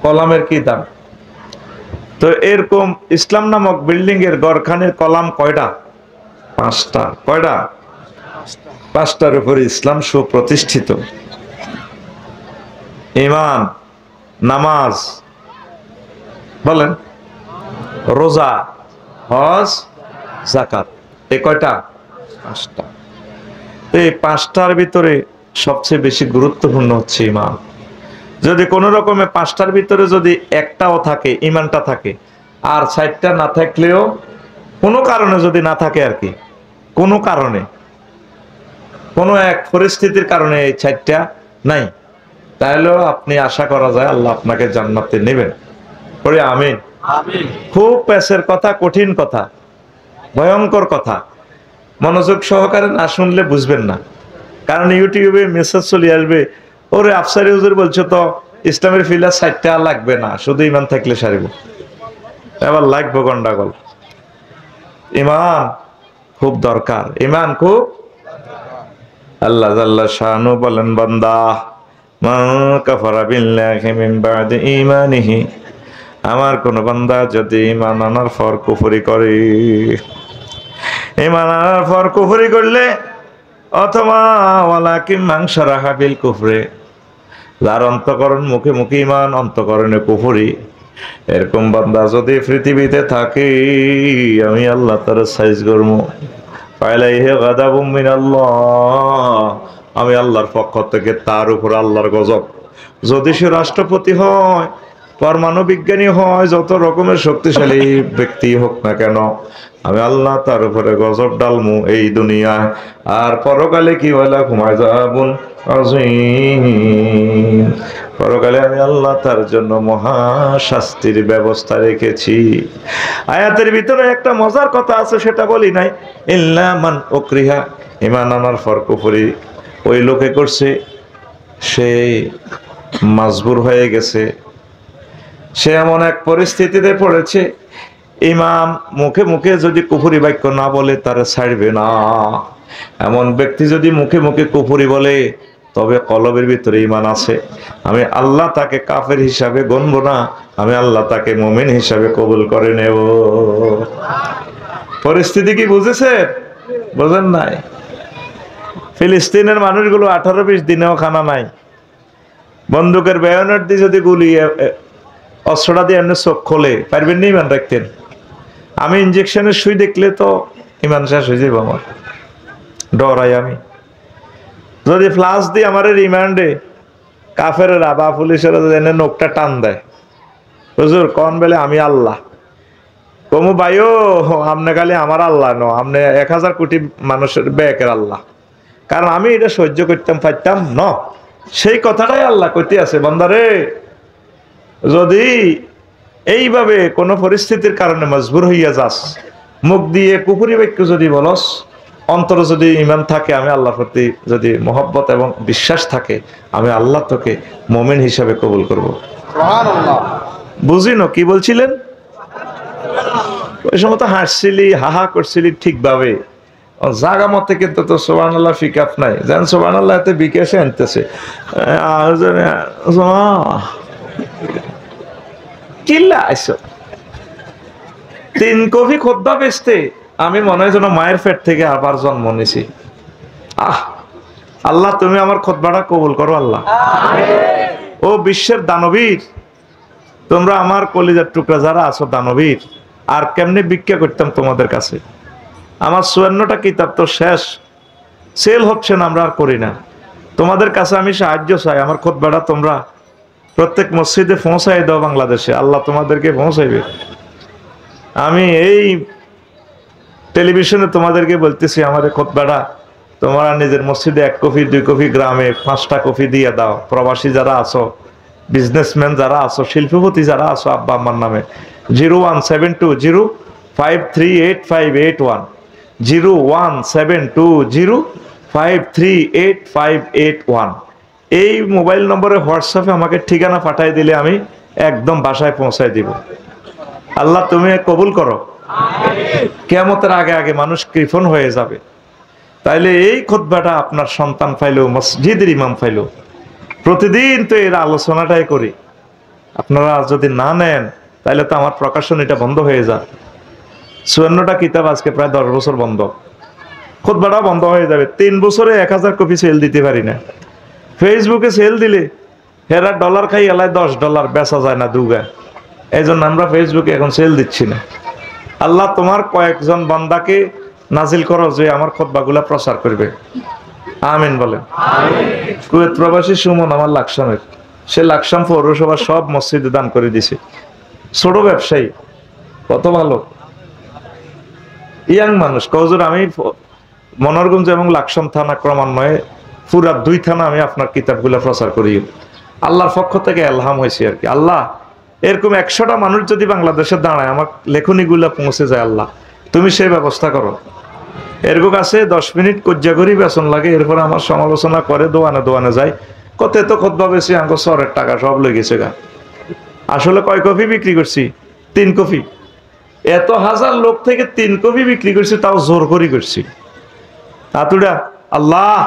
কলামের কি দাম? তো এরকম ইসলাম নামক বিল্ডিং এর গড়খানের কলাম কয়টা? 5টা। কয়টা? 5টার উপরে ইসলাম সুপ্রতিষ্ঠিত। ঈমান, নামাজ, বলেন, রোজা, হজ, যাকাত, এই কয়টা? 5টা। এই 5টার ভিতরে সবচেয়ে বেশি গুরুত্বপূর্ণ হচ্ছে ঈমান। যদি কোনো রকমে 5টার ভিতরে যদি একটাও থাকে, ঈমানটা থাকে, আর 4টা না থাকলেও কোনো কারণে যদি না থাকে আর কি, কোনো কারণে, কোনো এক পরিস্থিতির কারণে এই 4টা নাই, তাহলেও আপনি আশা করা যায় আল্লাহ আপনাকে জান্নাতে নেবেন। পড়ে আমিন। খুব পেশের কথা, কঠিন কথা, ভয়ঙ্কর কথা, মনোযোগ সহকারে না শুনলে বুঝবেন না। কারণ ইউটিউবে মেসেজ চলে আসবে, ওরে আফসারি হুজুর বলছো তো ইসলামের ফিলার 4টা লাগবে না, শুধু ঈমান থাকলে সারিব। এবার লাগবে গন্ডাগোল। ঈমান খুব দরকার, ঈমান খুব। আল্লাহ জাল্লা শানু বলেন, বান্দা মা কাফারা বিল্লাহি মিন বাদি ঈমানিহি, আমার কোন বান্দা যদি ঈমান আনার পর কুফরি করে, ঈমান আনার পর কুফরি করলে, অথবা ওয়ালাকিন মান শারাহা বিল কুফরে, যার অন্তঃকরণ মুখে মুখে ঈমান, অন্তঃকরণে কুফরি, এরকম বান্দা যদি পৃথিবীতে থাকে, আমি আল্লাহ তার সাইজ করব। ফাইলাইহি গাদাবুম মিনাল্লাহ, আমি আল্লাহর পক্ষ থেকে তার উপর আল্লাহর গজব। যদি সে রাষ্ট্রপতি হয়, পরমাণু বিজ্ঞানী হয়, যত রকমের শক্তিশালী ব্যক্তি হোক না কেন, আমি আল্লাহ তার উপরে গজব ডালমু এই দুনিয়ায়। আর পরকালে কি বলে, ঘুমাইজাবুন আযীম, পরকালে আমি আল্লাহ তার জন্য মহা শাস্তির ব্যবস্থা রেখেছি। আয়াতের ভিতরে একটা মজার কথা আছে, সেটা বলি নাই। ইল্লা মান উকরিহা, ঈমান আনার পর কুফরি ওই লোকে করছে, সে মাজবুর হয়ে গেছে, সে এমন এক পরিস্থিতিতে পড়েছে, ইমাম মুখে মুখে যদি কুফরি বাক্য না বলে তারা ছাড়বে না। এমন ব্যক্তি যদি মুখে মুখে কুফরি বলে, তবে কলবের ভিতরে ঈমান আছে, আমি আল্লাহ তাকে কাফের হিসাবে গণব না, আমি আল্লাহ তাকে মুমিন হিসাবে কবুল করে নেব। পরিস্থিতি কি বুঝেছেন? বোঝেন নাই? ফিলিস্তিনের মানুষগুলো 18-20 দিনেও খানা নাই, বন্দুকের বায়োনেট দিয়ে যদি গুলি, অস্ত্রটা দিয়ে এমনি চোখ খোলে, পারবেন না ঈমান রাখতেন? আমি ইঞ্জেকশনের সুই দেখলে তো ঈমান শেষ হয়ে যাবো আমার, ডরাই আমি। যদি ফ্লাশ দিয়ে আমার রিমান্ডে কাফেরেরা বা পুলিশেরা এনে নোকটা টান দেয়, হুজুর কোন বেলে আমি আল্লাহ, কমু ভাইও আপনি খালি আমার আল্লাহ ন, আপনি 1000 কোটি মানুষের ব্যাকের আল্লাহ, কারণ আমি এটা সহ্য করতাম পারতাম ন। সেই কথাটাই আল্লাহ কইতে আছে, বান্দারে যদি এইভাবে কোন পরিস্থিতির কারণে মজবুর হইয়া যাস, মুখ দিয়ে কুফরি বাক্য যদি বলস, অন্তরে যদি ঈমান থাকে, আমি আল্লাহর প্রতি যদি মহব্বত এবং বিশ্বাস থাকে, আমি আল্লাহ তোকে মুমিন হিসাবে কবুল করব। সুবহানাল্লাহ। বুঝিনো কি বলছিলেন? ওই সময় তো হাসছিলি, হাহা করছিলি ঠিকভাবে, জাগা মতে, কিন্তু তো সুবহানাল্লাহ ফিকাপ নাই, জান সুবহানাল্লাহ এতে বিকেশে আনতেছে কিল্লা আইসো 3 কপি খোদ্দা বেচতে, আমি মনে হয় যেন মায়ের পেট থেকে আবার জন্ম নিয়েছি। আল্লাহ তুমি আমার খুতবাটা কবুল করো আল্লাহ। ও বিশ্বের দানবীর, তোমরা আমার কলিজার টুকরা যারা আছো দানবীর, আর কেমনে ভিক্ষা করতাম তোমাদের কাছে। আমার 54টা কিতাব তো শেষ, সেল হচ্ছে না, আমরা আর করি না। তোমাদের কাছে আমি সাহায্য চাই, আমার খুতবাটা তোমরা প্রত্যেক মসজিদে পৌঁছাই দাও বাংলাদেশে, আল্লাহ তোমাদেরকে পৌঁছাইবে। আমি এই টেলিভিশনে তোমাদেরকে বলতেছি, আমার খুতবাটা তোমরা নিজের মসজিদে 1 কপি 2 কপি, গ্রামে 5টা কপি দিয়ে দাও। প্রবাসী যারা আছো, বিজনেসম্যান যারা আছো, শিল্পপতি যারা আছো, আব্বা আম্মার নামে 01720538581, 01720538581, এই মোবাইল নম্বরে হোয়াটসঅ্যাপে আমাকে ঠিকানা পাঠিয়ে দিলে আমি একদম বাসায় পৌঁছায় দিব। আল্লাহ তুমি কবুল করো। কিয়ামতের আগে আগে মানুষ কৃপণ হয়ে যাবে। তাইলে এই খুতবাটা আপনার সন্তান পাইলো, মসজিদের ইমাম পাইলো, প্রতিদিন তো এর আলোচনাটাই করি। আপনারা যদি না নেন তাহলে তো আমার প্রকাশন এটা বন্ধ হয়ে যায়। 54টা কিতাব আজকে প্রায় 10 বছর বন্ধ, খুতবাটাও বন্ধ হয়ে যাবে। 3 বছরে 1000 কপি সেল দিতে পারি না। ফেসবুকে সেল দিলে হেরা ডলার খাই এলায় $10 বেচা যায় না দুগা। এই জন্য আমরা ফেসবুকে এখন সেল দিচ্ছি না। আল্লাহ তোমার কয়েকজন বান্দাকে নাজিল করো যে আমার খুতবাগুলা প্রচার করবে, আমিন বলেন। কুয়েত প্রবাসী সুমন আমার লাকসামের, সে লাকসাম পৌরসভা সব মসজিদে দান করে দিছে। ছোট ব্যবসায়ী, কত ভালো ইয়াং মানুষ। কজুর আমি মনোরগঞ্জ এবং লাকসাম থানা ক্রমান্বয়ে পুরা 2 থানা আমি আপনার কিতাবগুলা প্রচার করি। আল্লাহর পক্ষ থেকে এলহাম হয়েছে আর কি। আল্লাহ এরকম 100টা মানুষ যদি বাংলাদেশে দাঁড়ায় আমার লেখনীগুলা পৌঁছে যায়, আল্লাহ তুমি সেই ব্যবস্থা করো। এরকম আছে 10 মিনিট কজ্জা করি বেতন লাগে, এরপর আমার সমালোচনা করে দোয়ানে দোয়ানে যায়, কত এত খোদবা বেশি আঙ্গ সরের টাকা সব লেগেছে গা। আসলে কয় কপি বিক্রি করছি? 3 কপি। এত হাজার লোক থেকে 3 কপি বিক্রি করছি, তাও জোর করি করছি। আতুডা আল্লাহ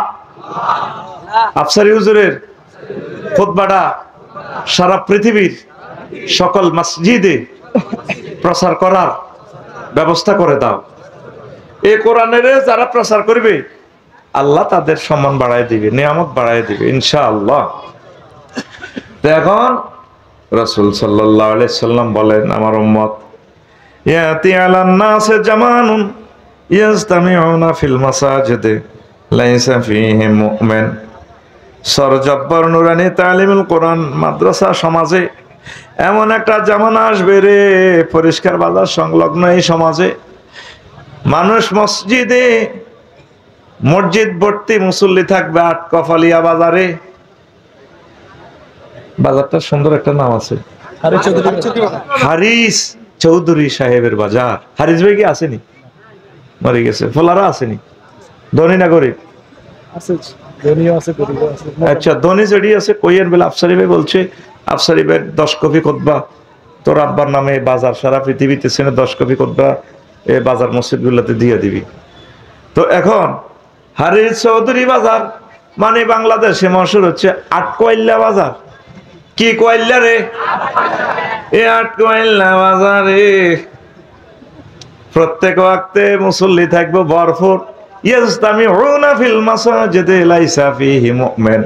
আফসারি হুজুরের খুতবাটা সারা পৃথিবীর সকল মসজিদে প্রচার করার ব্যবস্থা করে দাও। এই কোরআনের যারা প্রচার করবে আল্লাহ তাদের সম্মান বাড়ায় দিবে, নিয়ামত বাড়ায় দিবে ইনশাআল্লাহ। এখন রাসূল সাল্লাল্লাহু আলাইহি সাল্লাম বলেন, আমার উম্মত ইয়াতি আলান নাসে জামানুন ইয়াজতামিউনা ফিল মাসাজিদে লাইসা ফীহি মুমিন। সরজব্বর নুরানি তালিমুল কোরআন মাদ্রাসা সমাজে এমন একটা জামানা আসবে রে, পরিষ্কার বাজার সংলগ্ন এই সমাজে মানুষ মসজিদে মসজিদ ভর্তি মুসল্লি থাকবে। আটকফালিয়া বাজারে, বাজারটা সুন্দর একটা নাম আছে, হারিস চৌধুরী সাহেবের বাজার। হারিস ভাই কি আসেনি? মরে গেছে। ফোলারা আসেনি? ধনী না গরিব? আচ্ছা ধনী জড়ি আছে। কইয়ের বেলা আফসারি ভাই বলছে, আফসারি ভাই 10 কপি খুতবা তোর আব্বার নামে বাজার সারা পৃথিবীতে চেনে, 10 কপি খুতবা এ বাজার মসজিদ গুলাতে দিয়ে দিবি। তো এখন হারিস চৌধুরী বাজার মানে বাংলাদেশে মশহুর হচ্ছে আটকোয়াল্লা বাজার। কি কোয়াল্লা রে? এ আটকোয়াল্লা বাজারে প্রত্যেক ওয়াক্তে মুসল্লি থাকবে ভরপুর। ইয়াজতামিউনা ফিল মাসাজিদে লাইসা ফীহি মুমিন।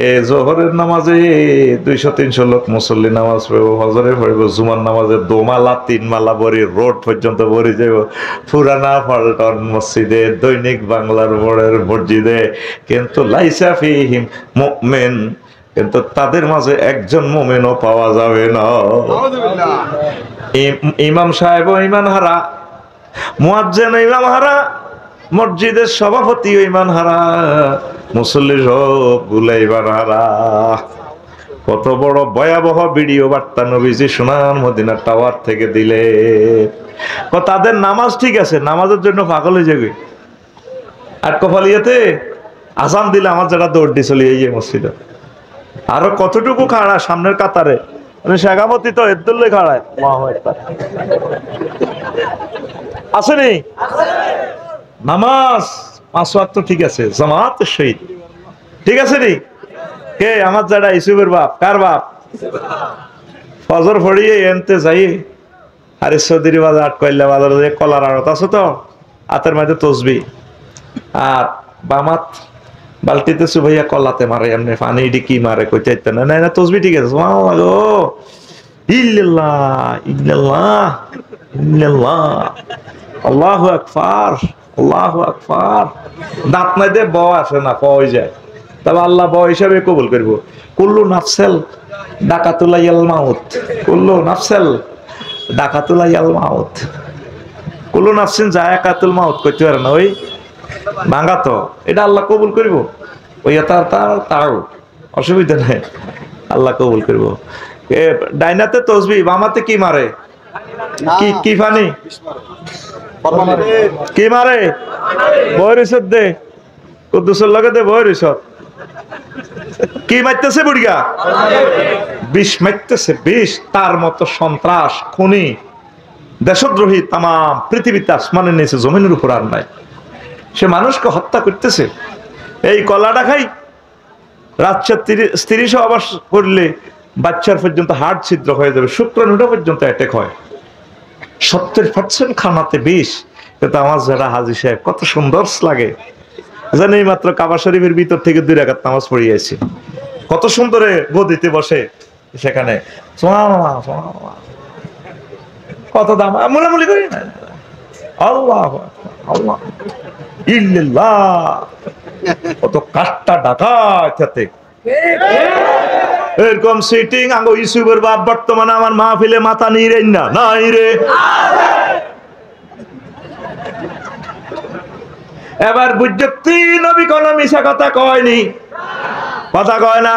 এই যোহরের নামাজে 200-300 লোক মুসল্লি নামাজ পড়বে, ফজরে পড়বে, জুমার নামাজে 2 মালা 3 মালা বরি রোড পর্যন্ত বরি যাব পুরানা পল্টন মসজিদে, দৈনিক বাংলার মোড়ের মসজিদে, কিন্তু লাইসা ফীহি মুমিন, কিন্তু তাদের মাঝে একজন মুমিনও পাওয়া যাবে না। ইমাম সাহেব ঈমান হারা, মুয়াজ্জিন ঈমান হারা, মসজিদের সভাপতি ঈমান হারা, মুসল্লি সবগুলো ঈমান হারা। কত বড় ভয়াবহ ভিডিও বার্তা নবীজি সোনার মদিনা টাওয়ার থেকে দিলে। তাদের নামাজ ঠিক আছে, নামাজের জন্য পাগল হয়ে যাবে। আটকফালিয়াতে আজান দিলে আমার যারা দৌড় দিয়ে চলে এই মসজিদে, আরো কতটুকু খাড়া সামনের কাতারে, শেখামতি তো এদুল্লে খাড়ায় আসেনি নামাজ 5 ওয়াক্ত ঠিক আছে, জামাত শহীদ ঠিক আছে নি। কে আমার যারা ইসুফের বাপ, কার বাপ? ফজর পড়িয়ে এনতে যাই আরে চৌধুরী বাজার আটকইল্লা বাজারে কলার আড়ত আছে তো, হাতের মধ্যে তসবি আর বামাত বালতিতে সুভাইয়া কলাতে মারে, এমনি পানি ডিকি মারে, কইতে না না তসবি ঠিক আছে। ইল্লাল্লাহ ইল্লাল্লাহ ইল্লাল্লাহ আল্লাহু আকবার আল্লাহু আকবার। দাঁত নাই দে ব আসে না, কই যায়, তবে আল্লাহ ব হিসাবে কবুল করব। কুল্লু নাফসেল ডাকাতুলাইয়াল মাউত, কুল্লু নাফসেল ডাকাতুলাইয়াল মাউত, কুল্লু নাফসিন জায়াকাতুল মাউত কইতে পারে না, ওই ভাঙা তো এটা আল্লাহ কবুল করব। ওই তার অসুবিধা নাই, আল্লাহ কবুল করব। ডাইনাতে তসবি, বামাতে কি মারে? কি ফানি কি মারে? বয়রিসত দে, কুদ্দুসের লগে দে বয়রিসত। কি মারতেছে বুড়িয়া? বিষ মারতেছে, বিষ। তার মতো সন্ত্রাস, খুনি, দেশদ্রোহী তাম পৃথিবীতে আসমানের নিচে জমিনের উপর আর নাই। সে মানুষকে হত্যা করতেছে। এই কলাটা খাই রাত 30 অবাস করলে বাচ্চার পর্যন্ত হাড় ছিদ্র হয়ে যাবে, শুক্রাণুটা পর্যন্ত অ্যাটাক হয়। 70% খানাতে বিষ। কিন্তু আমার যারা হাজী সাহেব কত সুন্দর লাগে, জানি মাত্র কাবা শরীফের ভিতর থেকে 2 রাকাত নামাজ পড়িয়েছি, কত সুন্দরে গদিতে বসে সেখানে কত দাম মোলামুলি করি না, আল্লাহ আল্লাহ ইল্লাল্লাহ, কত কাটটা ডাকাতে এরকম সিটিং আঙ্গ ইউসুফের বাপ বর্তমানে আমার মাহফিলে মাথা নিরেন না নাই রে। এবার বুঝতি নবী কোন মিশা কথা কয়নি, কথা কয় না।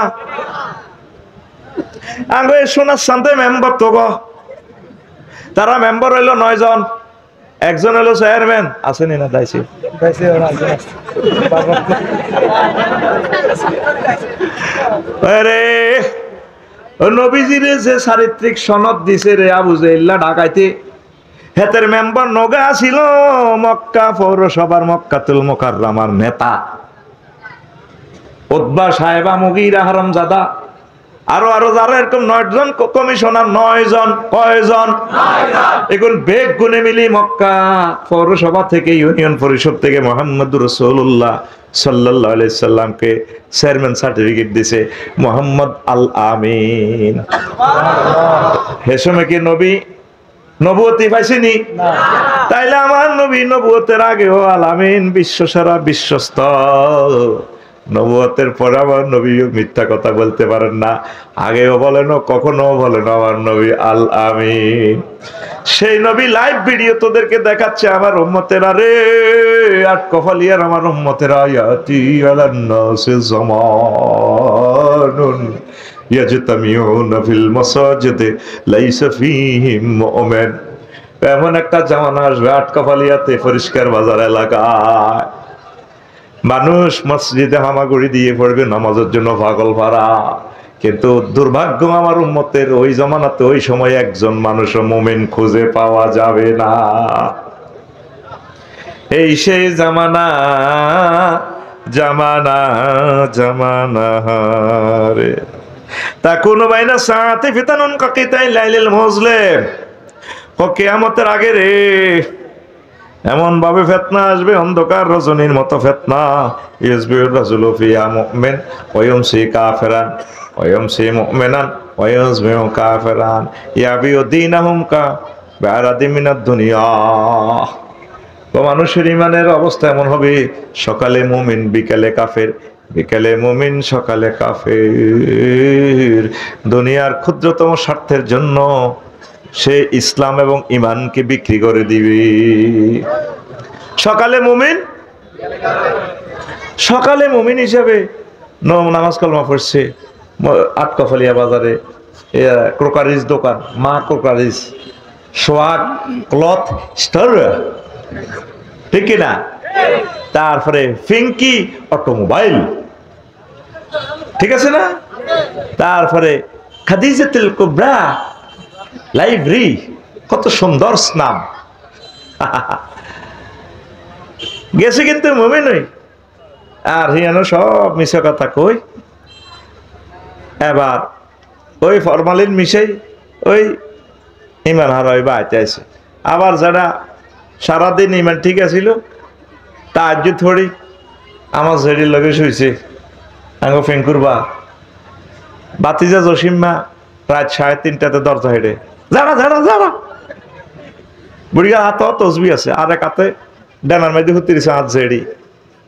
আঙ্গ সোনার শান্তে মেম্বার তো গো, তারা মেম্বার হইলো 9 জন, একজন হলো চেয়ারম্যান, আসেনি না দাইছি আরে নবীজিরে যে চারিত্রিক সনদ দিছে রে আবু জাহেল্লা ঢাকাইতে, হেতের মেম্বার নগা ছিল মক্কা পৌরসভার মক্কাতুল মুকাররমার নেতা উতবা সাহেবা মুগীরা হারামজাদা, আরো যারা এরকম 9 জন কমিশনার, 9 জন, কয়জন? 9 জন। এখন বেগ গুনে মিলি মক্কা পৌরসভা থেকে, ইউনিয়ন পরিষদ থেকে মুহাম্মদুর রাসূলুল্লাহ সাল্লাল্লাহু আলাইহি সাল্লামকে চেয়ারম্যান সার্টিফিকেট দিছে মুহাম্মদ আল আমিন। হেসমে কি নবী নবুয়তি পাইছেনি? না। তাইলে আমার নবী নবুয়তের আগেও আল আমিন, বিশ্বসেরা, বিশ্বস্ত। নবুয়তের পরে আমার নবী মিথ্যা কথা বলতে পারেন না, আগেও বলেন কখনো বলেন আমার নবী আল আমিন। সেই নবী লাইভ ভিডিও তোদেরকে দেখাচ্ছে, আমার উম্মতেরা রে, আট কফালিয়ার আমার উম্মতেরা, ইয়াতি আলান নাসি জামানুন ইয়াজতামিউনা ফিল মাসাজিদি লাইসা ফীহিম মুমিন। এমন একটা জামানা আসবে আট কফালিয়াতে, পরিষ্কার বাজার এলাকায় মানুষ মসজিদে হামাগুড়ি দিয়ে পড়বে নামাজের জন্য পাগল ভাড়া, কিন্তু দুর্ভাগ্য আমার উম্মতের ওই জামানাতে ওই সময় একজন মানুষ মুমিন খুঁজে পাওয়া যাবে না। এই সেই জামানা জামানা জামানা রে। তা কোন বাইনা সাথে ফিতানুন কাকিতাই লাইলিল মুজলিম, কিয়ামতের আগে রে এমন ভাবে ফিতনা আসবে, অন্ধকার রজনীর মতো ফিতনা। ইসবিউর রাজুলু ফিয়া মুমিন ওয়া ইউমসি কাফিরান ওয়া ইউমসি মুমিনান ওয়া ইউসবিউ কাফিরান ইয়াবিউ দীনাহুম কা বিআরাদি মিনাদ দুনিয়া। তো মানুষের ইমানের অবস্থা এমন হবে, সকালে মুমিন বিকালে কাফের, বিকালে মুমিন সকালে কাফের। দুনিয়ার ক্ষুদ্রতম স্বার্থের জন্য সে ইসলাম এবং ইমানকে বিক্রি করে দিবে। সকালে মুমিন হিসাবে নামাজ কালমা পড়ছে, আটকফালিয়া বাজারে ক্রোকারিজ দোকান, মা ক্রোকারিজ, সোয়াগ ক্লথ স্টোর, ঠিক না? তারপরে ফিঙ্কি অটোমোবাইল, ঠিক আছে না? তারপরে খাদিজাতুল কুবরা লাইব্রেরি, কত সুন্দর নাম গেছে, কিন্তু মুমিন নই। আর হিয়ানো সব মিশা কথা কই। এবার ওই ফরমালিন মিশাই ওই ইমান হারাই বা আইতে। আবার যারা সারাদিন ইমান ঠিক আছিল, তাহাজ্জুদ থড়ি আমার ঝেড়ির লগে শুইছে, আঙ্গো ফেঙ্কুরবা বাতিজা জসিম্মা রাত 3:30টাতে দরজা হেঁটে যারা যারা যারা বুড়িয়া হাত তসবি আছে, আর এক হাতে ডানার মধ্যে হুতিরিছে হাত ঝেড়ি।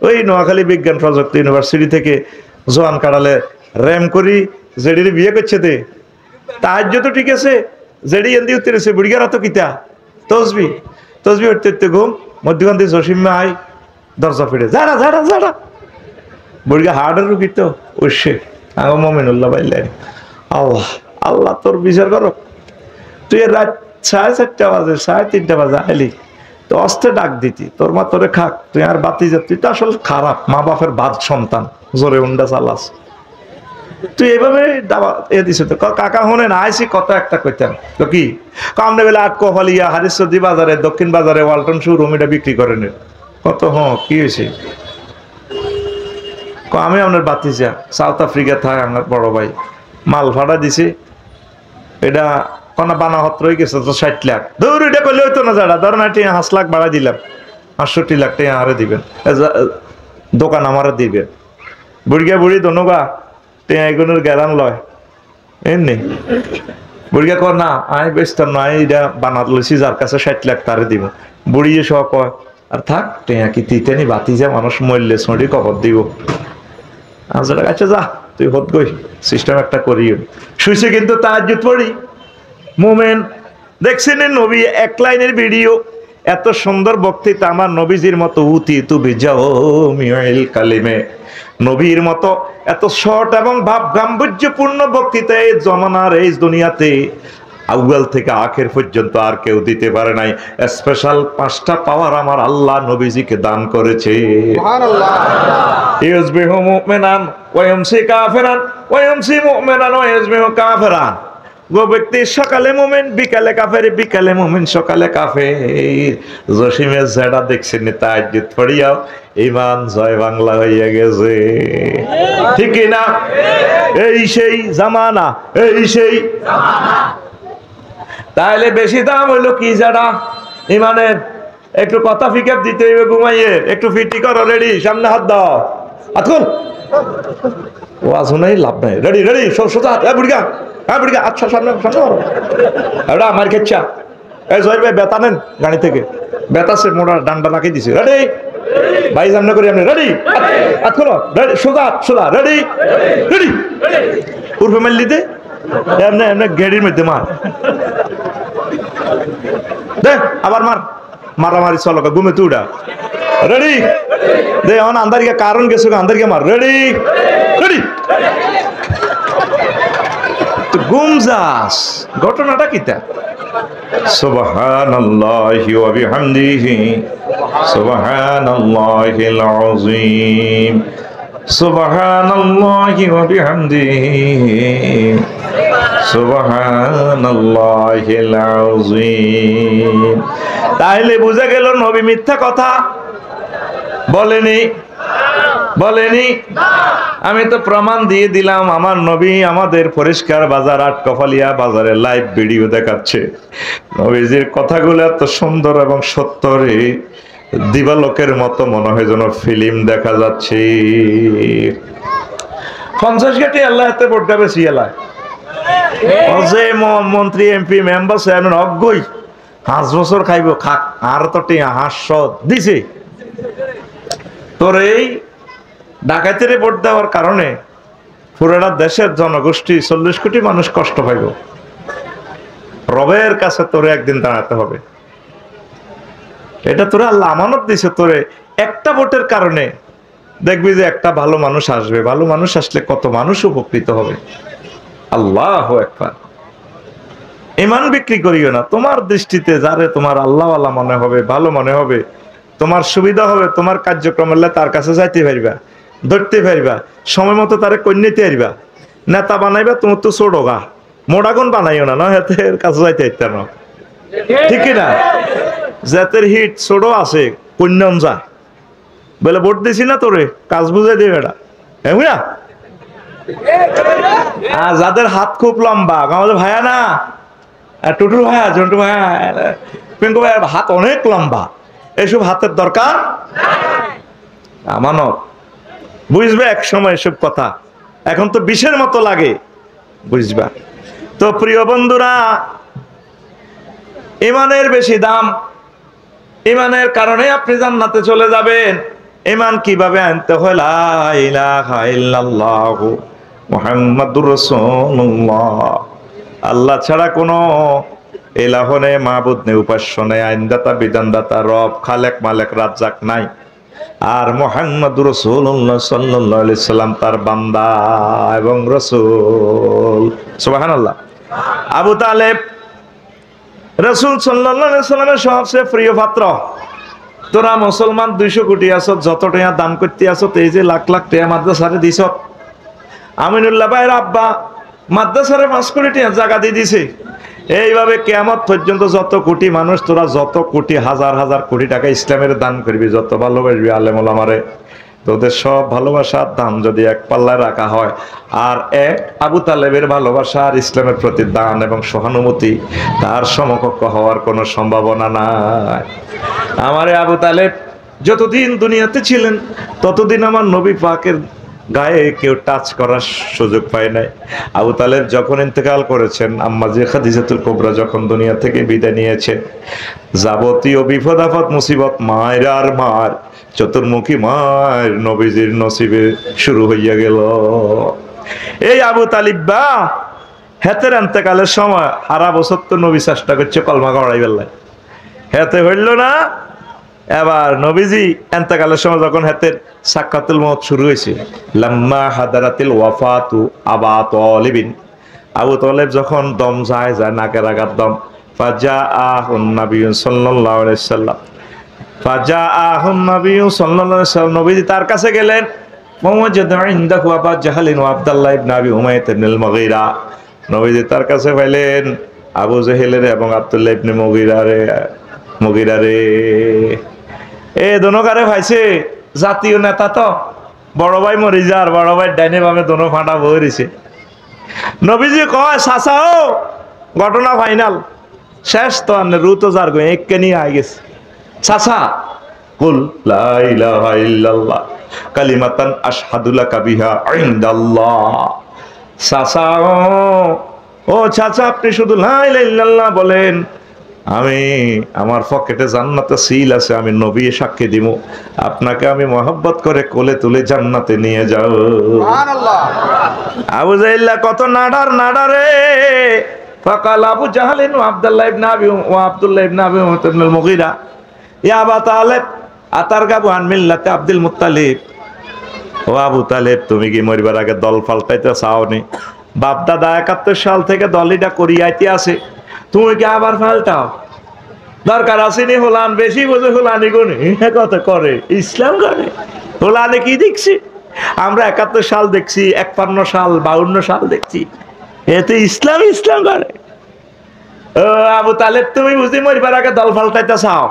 ওই নোয়াখালী বিজ্ঞান প্রযুক্তি ইউনিভার্সিটি থেকে জোয়ান কাড়ালে র্যাম করি জেডির বিয়ে করছে দে, তাহাজ্জুদ তো ঠিক আছে, জেডি এন্দি হুতিরিছে, বুড়িয়ার হাত কিতা তসবি উঠতে উঠতে ঘুম, মধ্যখান দিয়ে জসিম্মা আই দরজা ফিরে যারা যারা যারা বুড়িয়া হার্টের রুগী তো উঠছে। আগো মমিনুল্লাহ বাইলেন, আল্লাহ আল্লাহ তোর বিচার করো, তুই রাত 4:30 বাজে 3:30 বাজে আইলি, তো অস্তে ডাক দিতি, তোর মা তোরে খাক, তুই আর বাতি যা, তুই তো আসলে খারাপ মা বাপের বাদ সন্তান, জোরে উন্ডা চালাস, তুই এইভাবে এ দিস। তো কাকা হনে না আইসি কত একটা কইতাম, তো কি কামনে বেলা আট কফালিয়া হারিসদি বাজারে, দক্ষিণ বাজারে ওয়ালটন শোরুম এটা বিক্রি করেন কত। কি হয়েছে? আমি আপনার বাতিজা, সাউথ আফ্রিকা থাকে আমার বড় ভাই, মাল ভাড়া দিছে, এটা কোন বানা হত রয়ে গেছে তো 60 লাখ, দৌড় এটা করলে হইতো না, যারা ধরেন 5 লাখ ভাড়া দিলাম, 65 লাখ টাকা আরে দিবেন, দোকান আমারে দিবেন, বুড়িয়া বুড়ি দনগা টেয়া এগুলোর গ্যারান লয় এমনি, বুড়িয়া কর না আমি ব্যস্ত নয়, এটা বানাত লইছি যার কাছে 60 লাখ তারে দিব, বুড়িয়ে সহ কয় আর থাক টেয়া কি তিতেনি বাতি যা মানুষ মরলে ছড়ি কবর দিব, আচ্ছা যা তুই হত গই সিস্টেম একটা করিও, শুইছে কিন্তু তাহাজ্জুদ পড়ি। মোমেন দেখছেন নবী এক লাইনের ভিডিও, এত সুন্দর বক্তৃতা, আমার নবীজির মতো উতি তুবি যাও মিয়াইল কালিমে, নবীর মতো এত শর্ট এবং ভাব গাম্ভীর্যপূর্ণ বক্তৃতা এই জমানার এই দুনিয়াতে আউয়াল থেকে আখের পর্যন্ত আর কেউ দিতে পারে নাই। স্পেশাল 5টা পাওয়ার আমার আল্লাহ নবীজিকে দান করেছে। সুবহানাল্লাহ। ইউসবিহু মুমিনান ওয়া ইউমসি কাফিরান ওয়া ইউমসি মুমিনান ওয়া ইউসবিহু কাফিরান, গো ব্যক্তি সকালে মুমিন বিকালে কাফের, বিকালে মুমিন সকালে কাফের। জসিমের জেডা দেখছেন তাহাজ্জুদ পড়িয়াও ঈমান জয় বাংলা হইয়া গেছে, ঠিক কি না? এই সেই জামানা, এই সেই জামানা। তাহলে বেশি দাম হইলো কি যারা ইমানের, একটু কথা ফিকাপ দিতে হইবে, ঘুমাইয়ে একটু ফিটি করো, রেডি, সামনে হাত দাও, আতকুন ওয়াজ নাই লাভ নাই, রেডি রেডি সোজা হাত, বুড়িয়া হ্যাঁ বুড়িয়া, আচ্ছা সামনে সামনে করো, এটা আমার খেচ্ছা, এই জয় ভাই বেতা নেন গাড়ি থেকে, বেতা সে মোড়া ডান্ডা রাখি দিছে, রেডি ভাই সামনে করি আপনি, রেডি হাত খোলো, রেডি সোজা সোজা, রেডি রেডি উর্ফে মাল্লি দে এমনি এমনি গেড়ির মধ্যে মার দে, আবার মার, মারামারি চলো ঘুমে তুই উড়া, রেডি দে, এখন আন্দার গিয়ে কারণ গেছো, আন্দার গিয়ে মার, রেডি রেডি ঘুম যাস, ঘটনাটা কিতা? সুবহানাল্লাহি ওয়া বিহামদিহি সুবহানাল্লাহিল আযীম সুবহানাল্লাহি ওয়া বিহামদিহি সুবহানাল্লাহিল আযীম। তাহলে বুঝা গেল নবী মিথ্যা কথা বলেনি, বলেনি। আমি তো প্রমাণ দিয়ে দিলাম, আমার নবী আমাদের পরিষ্কার বাজার আটকফালিয়া বাজারে লাইভ ভিডিও দেখাচ্ছে, নবীজির কথাগুলো এত সুন্দর এবং সত্য রে, দিবালোকের মতো মনে হয় যেন ফিল্ম দেখা যাচ্ছে। 50 গাটি আল্লাহ এতে ভোটটা বেশি এলায়, যে মন্ত্রী এমপি মেম্বার চেয়ারম্যান অজ্ঞই 5 বছর খাইব, খাক আর তো টিয়া 500 দিছে। তোর এই ডাকাতের ভোট দেওয়ার কারণে পুরোটা দেশের জনগোষ্ঠী 40 কোটি মানুষ কষ্ট পাইব। রবের কাছে তোরে একদিন দাঁড়াতে হবে, এটা তোরে আল্লাহ আমানত দিছে। তোরে একটা ভোটের কারণে দেখবি যে একটা ভালো মানুষ আসবে, ভালো মানুষ আসলে কত মানুষ উপকৃত হবে। আল্লাহু আকবার। ঈমান বিক্রি করিও না, তোমার দৃষ্টিতে যারে তোমার আল্লাহওয়ালা মনে হবে, ভালো মনে হবে, তোমার সুবিধা হবে, তোমার কার্যক্রম হলে তার কাছে যাইতে পারবা, ধরতে পারবা, সময় মতো তারে কন্যাতে পারবা। নেতা বানাইবা তোমার তো ছোট গা, মোড়াগুন বানাইও না, না হাতের কাছে যাইতে পারত না, ঠিক কিনা? জাতের হিট ছোট আছে, কন্যাম যা বলে ভোট দিছি না তোরে, কাজ বুঝাই দেবে এটা, এমন না? আর যাদের হাত খুব লম্বা, আমাদের ভাইয়া না, টুটুল ভাইয়া, জন্টু ভাইয়া, পিঙ্কু ভাইয়ার হাত অনেক লম্বা, এসব হাতের দরকার আমানত। বুঝবে এক সময় এসব কথা, এখন তো বিষের মতো লাগে, বুঝবা। তো প্রিয় বন্ধুরা, ঈমানের বেশি দাম, ঈমানের কারণে আপনি জান্নাতে চলে যাবেন। ঈমান কিভাবে আনতে হয়? লা ইলাহা ইল্লাল্লাহু মুহাম্মাদুর রাসূলুল্লাহ, আল্লাহ ছাড়া কোনো ইলাহ নেই, মাবুদ নেই, উপাস্য নেই, আইনদাতা বিধানদাতা রব খালেক মালেক রাজ্জাক নাই। আর মুহাম্মাদুর রাসূলুল্লাহ সাল্লাল্লাহু আলাইহি সাল্লাম তার বান্দা এবং রাসূল। সুবহানাল্লাহ। আবু তালেব রাসূল সাল্লাল্লাহু আলাইহি সাল্লামের সবচেয়ে প্রিয় পাত্র। তোরা মুসলমান 200 কোটি আছো, যত টাকা দান করতে আছো, এই যে লাখ লাখ টাকা মাদ্রাসারে দিছ। আমিনুল্লাহ ভাইয়ের আব্বা মাদ্রাসারে 5 কোটি টাকা জায়গা দিয়ে দিছে। এইভাবে কিয়ামত পর্যন্ত যত কোটি মানুষ, তোরা যত কোটি হাজার হাজার কোটি টাকা ইসলামের দান করবি, যত ভালোবাসবি আলেম ওলামারে, তোদের সব ভালোবাসার দাম যদি এক পাল্লায় রাখা হয়, আর এক আবু তালেবের ভালোবাসা আর ইসলামের প্রতি দান এবং সহানুভূতি, তার সমকক্ষ হওয়ার কোনো সম্ভাবনা নাই। আমারে আবু তালেব যতদিন দুনিয়াতে ছিলেন ততদিন আমার নবী পাকের গায়ে কেউ টাচ করার সুযোগ পায় নাই। আবু তালেব যখন ইন্তেকাল করেছেন, আম্মা জি খাদিজাতুল কুবরা যখন দুনিয়া থেকে বিদায় নিয়েছেন, যাবতীয় বিপদ আপদ মুসিবত মায়ের আর মার, চতুর্মুখী মায়ের নবীজির নসিবে শুরু হইয়া গেল। এই আবু তালিব বা হেতের ইন্তেকালের সময় সারা বছর তো নবী চেষ্টা করছে কলমা করাই বেলায়, হেতে হইল না। এবার নবীজি ইন্তেকালের সময় যখন হাতের সাক্কাতুল মউত শুরু হয়েছে, লাম্মা হাদারাতিল ওয়াফাতু আবা তালিবিন, আবু তালেব যখন দম যায় নাকের আগার দম, ফাজাআহুন নবী সাল্লাল্লাহু আলাইহি সাল্লাম, ফাজাআহুন নবী সাল্লাল্লাহু আলাইহি সাল্লাম, নবীজি তার কাছে গেলেন। ওয়াজাদা ইনদাহু আবা জাহলিন ওয়া আব্দুল্লাহ ইবনে আবি উমাইয়া ইবনুল মুগীরা, নবীজি তার কাছে পাইলেন আবু জাহেলের এবং আব্দুল্লাহ ইবনে মুগীরা রে। এ দোনোকারে ভাইছে জাতীয় নেতা, তো বড় ভাই মরি যার বড় ভাই ডাইনে বামে দোনো ফাটা বই রয়েছে। নবীজি কয় চাচা ও ঘটনা ফাইনাল শেষ, তো আনে রু তো যার গো একে নিয়ে আই গেছে। চাচা কুল লা ইলাহা ইল্লাল্লাহ কালিমাতান আশহাদু লাকা বিহা ইনদাল্লাহ। চাচা ও চাচা আপনি শুধু লা ইলাহা ইল্লাল্লাহ বলেন, আমি আমার পকেটে জান্নাতে সিল আছে, আমি নবী সাক্ষী দিব, আপনাকে আমি মহব্বত করে কোলে তুলে জান্নাতে নিয়ে যাও। সুবহানাল্লাহ। আবু জাহেল কত নাডারে ফাকাল আবু জাহলিন ওয়া আব্দুল্লাহ ইবনে আবি ইবনুল মুগীরা ইয়া আবা তালেব আতারগাবু আন মিল্লাতে আব্দুল মুত্তালিব। ও আবু তালেব, তুমি কি মরিবার আগে দল পাল্টাইতে চাওনি? বাপ দাদা 71 সাল থেকে দলিটা করিয়াইতে আছে, তুমি কি আবার পাল্টাও? দরকার আসেনি হোলান, বেশি বোঝে হোলানি গুনি কত করে ইসলাম করে। হোলানে কি দেখছি আমরা? 71 সাল দেখছি, 51 সাল, 52 সাল দেখছি, এতে ইসলাম করে। ও আবু তালেব, তুমি বুঝি মরিবার আগে দল পাল্টাইতে চাও?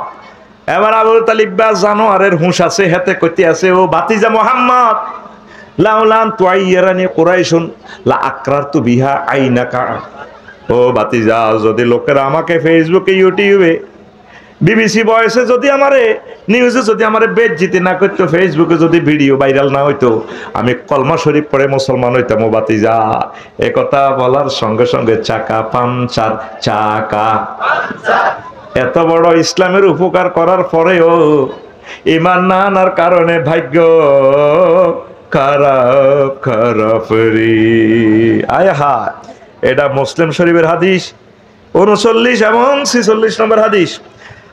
এবার আবু তালিব বা জানোয়ারের হুঁশ আছে, হেতে কইতে আছে, ও ভাতিজা মুহাম্মদ, লাউলান তুয়াইয়ারানি কুরাইশুন লা আকরারতু বিহা আইনাকা। ও ভাতিজা, যদি লোকেরা আমাকে ফেসবুকে, ইউটিউবে, বিবিসি ভয়েসে যদি আমারে, নিউজে যদি আমারে বেজ্জিতি না করতো, ফেসবুকে যদি ভিডিও ভাইরাল না হইতো, আমি কলমা শরীফ পড়ে মুসলমান হইতাম। ও ভাতিজা, এ কথা বলার সঙ্গে সঙ্গে চাকা পাঞ্চার, চাকা এত বড় ইসলামের উপকার করার পরেও ঈমান না আনার কারণে ভাগ্য খারাপ খারাপ রে। আয় হায়, এটা মুসলিম শরীফের হাদিস 39 এবং 46 নম্বর হাদিস।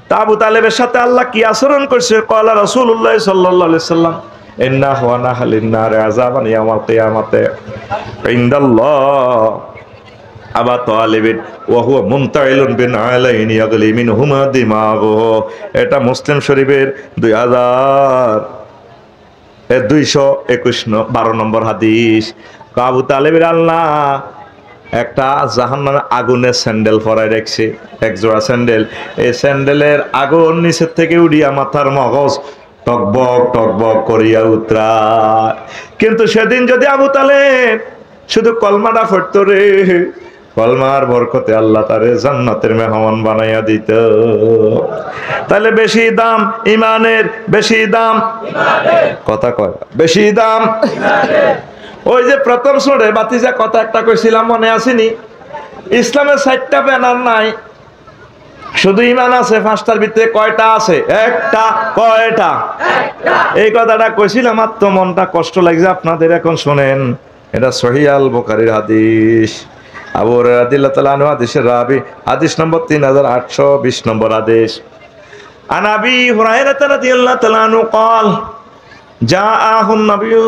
তা আবু তালেবের সাথে আল্লাহ কি আচরণ করছে? ক্বালা রাসূলুল্লাহ সাল্লাল্লাহু আলাইহি সাল্লাম ইন্না হুয়ানা হালিন্নার আযাবান ইয়াউমাল কিয়ামাতে ইনদাল্লাহ আবা তালিবিন ওয়া হুয়া মুনতাইলুন বিন আলাইন ইয়াগলি মিনহুমা দিমাগুহু। এটা মুসলিম শরীফের 2212 নম্বর হাদিস। আবু তালেবের আল্লাহ একটা জাহান্নামের আগুনের স্যান্ডেল পরায় রাখছে, এক জোড়া স্যান্ডেল। এই স্যান্ডেলের আগুন নিচের থেকে উড়িয়া মাথার মগজ টকবক করিয়া উতরায়। কিন্তু সেদিন যদি আবু তালেব শুধু কলমাটা পড়তো রে, কলমার বরকতে আল্লাহ তারে জান্নাতের মেহমান বানাইয়া দিত। তাহলে বেশি দাম ইমানের, বেশি দাম কথা কয়, বেশি দাম। ওই যে প্রথম সূরায় বাতিজা কথা একটা কইছিলাম, মনে আসেনি? ইসলামের 4টা ব্যানার নাই, শুধু ইমান আছে 5টার ভিতরে কয়টা আছে? একটা। কয়টা? এই কথাটা কইছিলাম, আর তো মনটা কষ্ট লাগছে আপনাদের। এখন শুনেন, এটা সহিহ আল বুখারীর হাদিস। আবু হুরায়রা রাদিয়াল্লাহু তাআলা আনহু হাদিসের রাবি, হাদিস নম্বর 3820 নম্বর হাদিস। আন আবি হুরায়রা রাদিয়াল্লাহু তাআলা আনহু قال জাআহুন নাবিয়্যু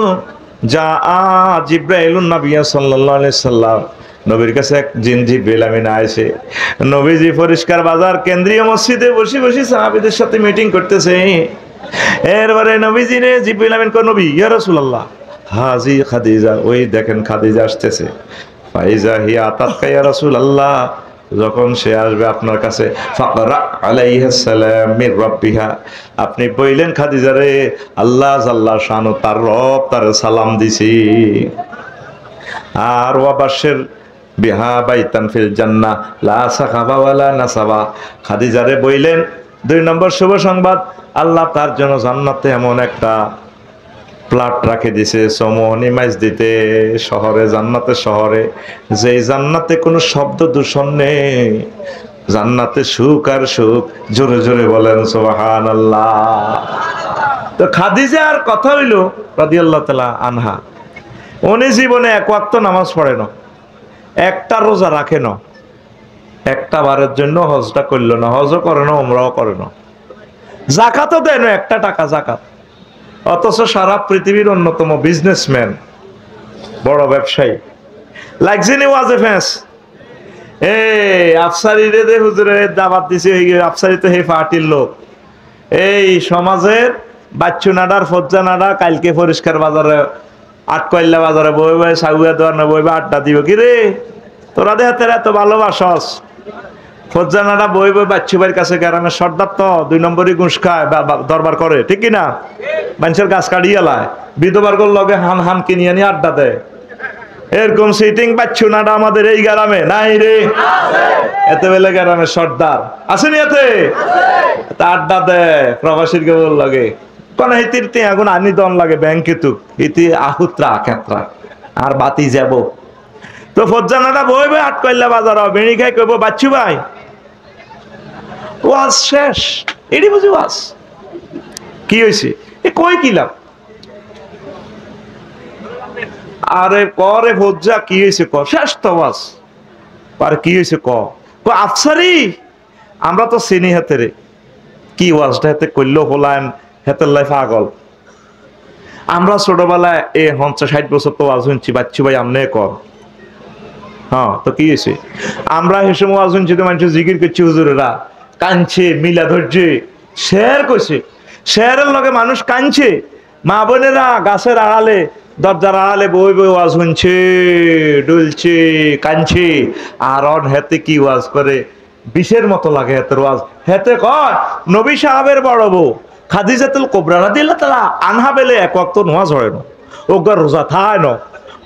জাআ জিবরাইলুন নাবিয়্যু সাল্লাল্লাহু আলাইহি সাল্লাম। নবীর কাছে এক জিন জিবরাইল আমিন আইছে। নবীজি পরিষ্কার বাজার কেন্দ্রীয় মসজিদে বসে বসে সাহাবীদের সাথে মিটিং করতেছে। এরপরে নবীজি রে জিবরাইল আমিন কো, নবী ইয়া রাসূলুল্লাহ হাজি খাদিজা, ওই দেখেন খাদিজা আসতেছে। ফাইজা হিয়া আতাতকা ইয়া রাসূলুল্লাহ, যখন সে আসবে আপনার কাছে, ফাকরা আলাইহিস সালাম মির রাব্বিহা, আপনি বললেন খাদিজারে আল্লাহ জাল্লা শানু তার রব তার সালাম দিছি। আর ওয়াবাশের বিহা বাইতান ফিল জান্নাহ লা সাখাবা ওয়ালা নাসাবা, খাদিজারে বললেন 2 নম্বর শুভ সংবাদ, আল্লাহ তার জন্য জান্নাতে এমন একটা প্লাট রাখে দিছে সমনি মাইজ দিতে শহরে, জান্নাতের শহরে, যে জান্নাতে কোনো শব্দ দূষণ নেই, জান্নাতে সুখ আর সুখ। জোরে জোরে বলেন সুবহানাল্লাহ। তো খাদিজার কথা হইল রাদিয়াল্লাহু তাআলা আনহা, উনি জীবনে 1 ওয়াক্ত নামাজ পড়ে না, একটা রোজা রাখে না, একটা বারের জন্য হজটা করল না, হজও করে না, উমরাও করে না, যাকাতও দেয় না 1 টাকা জাকাত। অথচ সারা পৃথিবীর অন্যতম বিজনেসম্যান, বড় ব্যবসায়ী, লাগছেনি ওয়াজে ফেস। এই আফসারি রে দে হুজুরে দাওয়াত দিছে, আফসারি তো হে পার্টির লোক। এই সমাজের বাচ্চু নাডার ফজ্জা নাডা কালকে পরিষ্কার বাজারে আটকইল্লা বাজারে বই বই সাগুয়া দোয়ার না বইবে আড্ডা দিব কি রে, তোরা দেহাতে এত ভালোবাসস। ফজ্জা নাডা বই বই বাচ্চু ভাইয়ের কাছে গ্রামের সর্দার তো 2 নম্বরই ঘুষ খায় দরবার করে, ঠিক কিনা? মানুষের গাছ কাটিয়ে লায়, বিধবার গোল লগে হান হান কিনিয়ে নিয়ে আড্ডা দেয়। এরকম সিটিং বাচ্চু নাডা আমাদের এই গ্রামে নাই রে, এত বেলে গ্রামের সর্দার আসেনি, এতে আড্ডা দেয় প্রবাসীর গোল লাগে। কোন হিতিরতে এখন আনি দন লাগে ব্যাংকে তুক ইতি আহুত্রা ক্ষেত্রা আর বাতি যাব। তো ফজ্জানাটা বই বই আটকইল্লা বাজার বেড়ি খাই কইব বাচ্চু ভাই ওয়াজ শেষ, এটি বুঝি ওয়াজ কি হয়েছে, এ কই কিলাম, আরে করে ফজ্জা কি হয়েছে ক, শেষ তো ওয়াজ। আর কি হয়েছে ক, আফসারি আমরা তো চিনি হাতে রে, কি ওয়াজটা হাতে করলো হলাম হেতের লাই পাগল। আমরা ছোটবেলায় 50-60 বছর তো ওয়াজ শুনছি, বাচ্চু ভাই আমনে কর। হ্যাঁ তো কি হয়েছে, আমরা সে সময় ওয়াজ শুনছি তো মানুষ জিকির করছে, হুজুরেরা কাঁদছে, মিলা ধরছে, শের করছে, শেরের লগে মানুষ কাঁদছে, মা বোনেরা গাছের আড়ালে দরজার আড়ালে বই বই ওয়াজ শুনছে, ডুলছে, কাঁদছে। আর অন হেতে কি ওয়াজ করে, বিষের মতো লাগে হেতের ওয়াজ। হেতে কয় নবী সাহাবের বড় বউ খাদিজাতুল কুবরা রাদিয়াল্লাহু তাআলা আনহা বেলে 1 ওয়াক্ত নামাজ পড়ে না, ওগা রোজা থায় না,